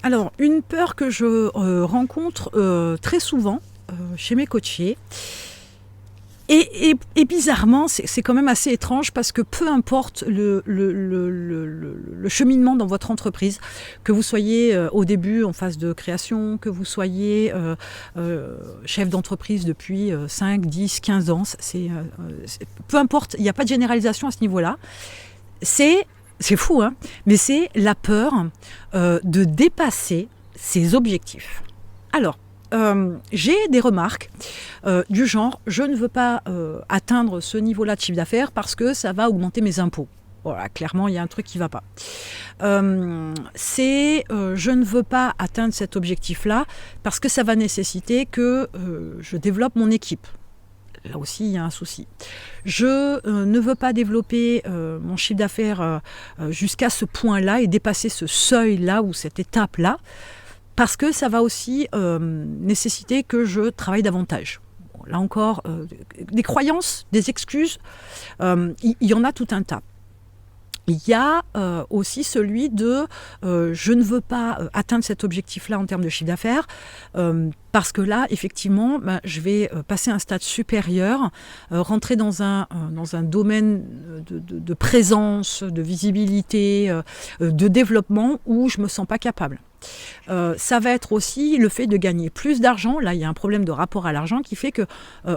Alors, une peur que je rencontre très souvent chez mes coachés, et bizarrement, c'est quand même assez étrange parce que peu importe le cheminement dans votre entreprise, que vous soyez au début en phase de création, que vous soyez chef d'entreprise depuis 5, 10, 15 ans, peu importe, il n'y a pas de généralisation à ce niveau-là. C'est fou, hein, mais c'est la peur de dépasser ses objectifs. Alors, j'ai des remarques du genre « je ne veux pas atteindre ce niveau-là de chiffre d'affaires parce que ça va augmenter mes impôts ». Voilà, clairement, il y a un truc qui ne va pas. Je ne veux pas atteindre cet objectif-là parce que ça va nécessiter que je développe mon équipe. Là aussi, il y a un souci. Je ne veux pas développer mon chiffre d'affaires jusqu'à ce point-là et dépasser ce seuil-là ou cette étape-là, parce que ça va aussi nécessiter que je travaille davantage. Bon, là encore, des croyances, des excuses, il y en a tout un tas. Il y a aussi celui de je ne veux pas atteindre cet objectif-là en termes de chiffre d'affaires parce que là, effectivement, je vais passer à un stade supérieur, rentrer dans un domaine de présence, de visibilité, de développement où je ne me sens pas capable. Ça va être aussi le fait de gagner plus d'argent. Là, il y a un problème de rapport à l'argent qui fait que,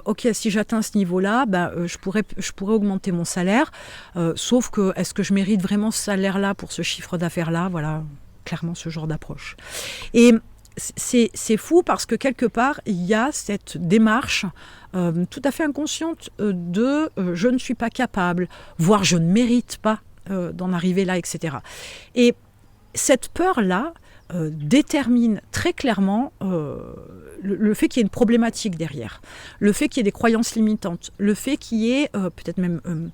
ok, si j'atteins ce niveau-là, je pourrais augmenter mon salaire. Sauf que, est-ce que je mérite vraiment ce salaire-là pour ce chiffre d'affaires-là? Voilà, clairement ce genre d'approche. Et c'est fou parce que quelque part, il y a cette démarche tout à fait inconsciente de je ne suis pas capable, voire je ne mérite pas d'en arriver là, etc. Et cette peur-là, détermine très clairement le fait qu'il y ait une problématique derrière, le fait qu'il y ait des croyances limitantes, le fait qu'il y ait peut-être même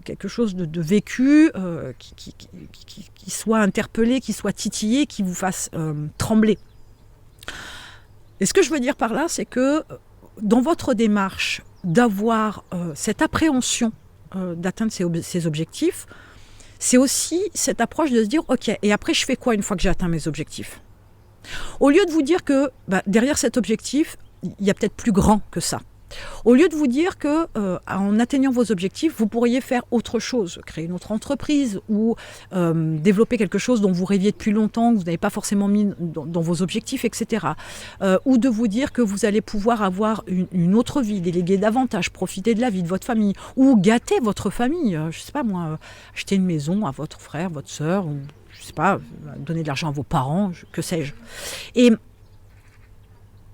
quelque chose de vécu qui soit interpellé, qui soit titillé, qui vous fasse trembler. Et ce que je veux dire par là, c'est que dans votre démarche d'avoir cette appréhension d'atteindre ces objectifs, c'est aussi cette approche de se dire « Ok, et après je fais quoi une fois que j'ai atteint mes objectifs ?» Au lieu de vous dire que derrière cet objectif, il y a peut-être plus grand que ça. Au lieu de vous dire que en atteignant vos objectifs, vous pourriez faire autre chose, créer une autre entreprise ou développer quelque chose dont vous rêviez depuis longtemps, que vous n'avez pas forcément mis dans vos objectifs, etc. Ou de vous dire que vous allez pouvoir avoir une autre vie, déléguer davantage, profiter de la vie de votre famille ou gâter votre famille. Je ne sais pas moi, acheter une maison à votre frère, votre sœur, ou je ne sais pas, donner de l'argent à vos parents, que sais-je.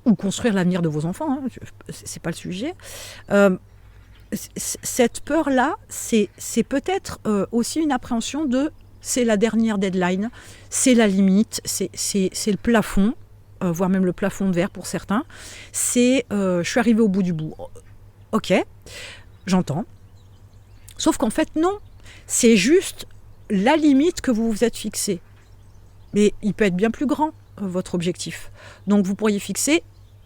Ou construire l'avenir de vos enfants, hein, c'est pas le sujet. Cette peur-là, c'est peut-être aussi une appréhension de c'est la dernière deadline, c'est la limite, c'est le plafond, voire même le plafond de verre pour certains. Je suis arrivée au bout du bout. Ok, j'entends. Sauf qu'en fait, non. C'est juste la limite que vous vous êtes fixée. Mais il peut être bien plus grand, votre objectif. Donc vous pourriez fixer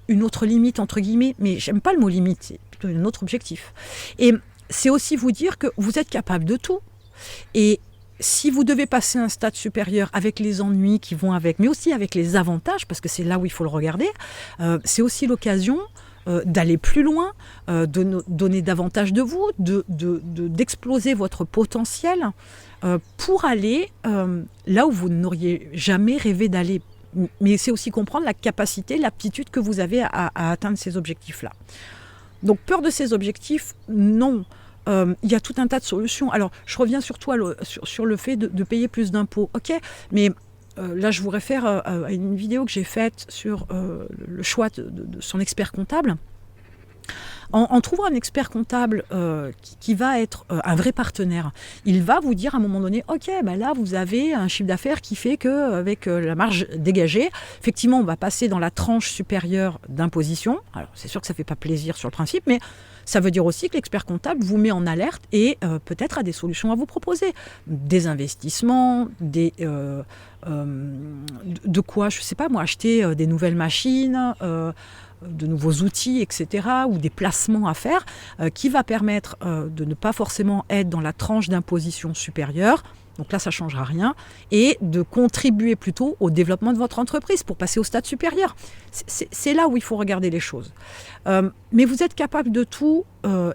une autre limite, entre guillemets, mais j'aime pas le mot limite, c'est plutôt un autre objectif. Et c'est aussi vous dire que vous êtes capable de tout. Et si vous devez passer un stade supérieur avec les ennuis qui vont avec, mais aussi avec les avantages, parce que c'est là où il faut le regarder, c'est aussi l'occasion d'aller plus loin, de donner davantage de vous, d'exploser votre potentiel pour aller là où vous n'auriez jamais rêvé d'aller. Mais c'est aussi comprendre la capacité, l'aptitude que vous avez à atteindre ces objectifs-là. Donc, peur de ces objectifs, non. Il y a tout un tas de solutions. Alors, je reviens surtout sur le fait de payer plus d'impôts. Ok, mais là, je vous réfère à une vidéo que j'ai faite sur le choix de son expert comptable. En trouvant un expert comptable qui va être un vrai partenaire, il va vous dire à un moment donné, ok, là vous avez un chiffre d'affaires qui fait qu'avec la marge dégagée, effectivement on va passer dans la tranche supérieure d'imposition. Alors c'est sûr que ça ne fait pas plaisir sur le principe, mais ça veut dire aussi que l'expert comptable vous met en alerte et peut-être a des solutions à vous proposer. Des investissements, de quoi, je ne sais pas moi, acheter des nouvelles machines, de nouveaux outils, etc., ou des placements à faire, qui va permettre de ne pas forcément être dans la tranche d'imposition supérieure. donc là ça ne changera rien, et de contribuer plutôt au développement de votre entreprise pour passer au stade supérieur. C'est là où il faut regarder les choses. Mais vous êtes capable de tout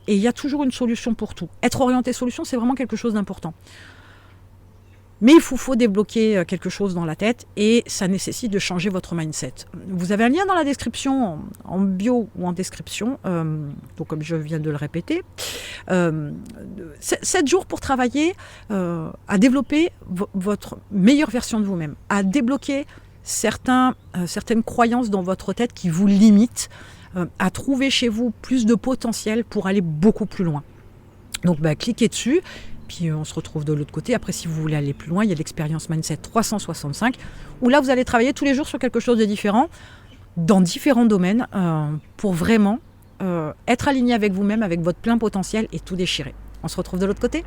et il y a toujours une solution pour tout. Être orienté solution, c'est vraiment quelque chose d'important. Mais il faut débloquer quelque chose dans la tête et ça nécessite de changer votre mindset. Vous avez un lien dans la description, en bio ou en description, donc comme je viens de le répéter. 7 jours pour travailler à développer votre meilleure version de vous-même, à débloquer certaines croyances dans votre tête qui vous limitent, à trouver chez vous plus de potentiel pour aller beaucoup plus loin. Donc cliquez dessus. Puis on se retrouve de l'autre côté. Après, si vous voulez aller plus loin, il y a l'expérience Mindset 365, où là, vous allez travailler tous les jours sur quelque chose de différent, dans différents domaines, pour vraiment être aligné avec vous-même, avec votre plein potentiel et tout déchirer. On se retrouve de l'autre côté.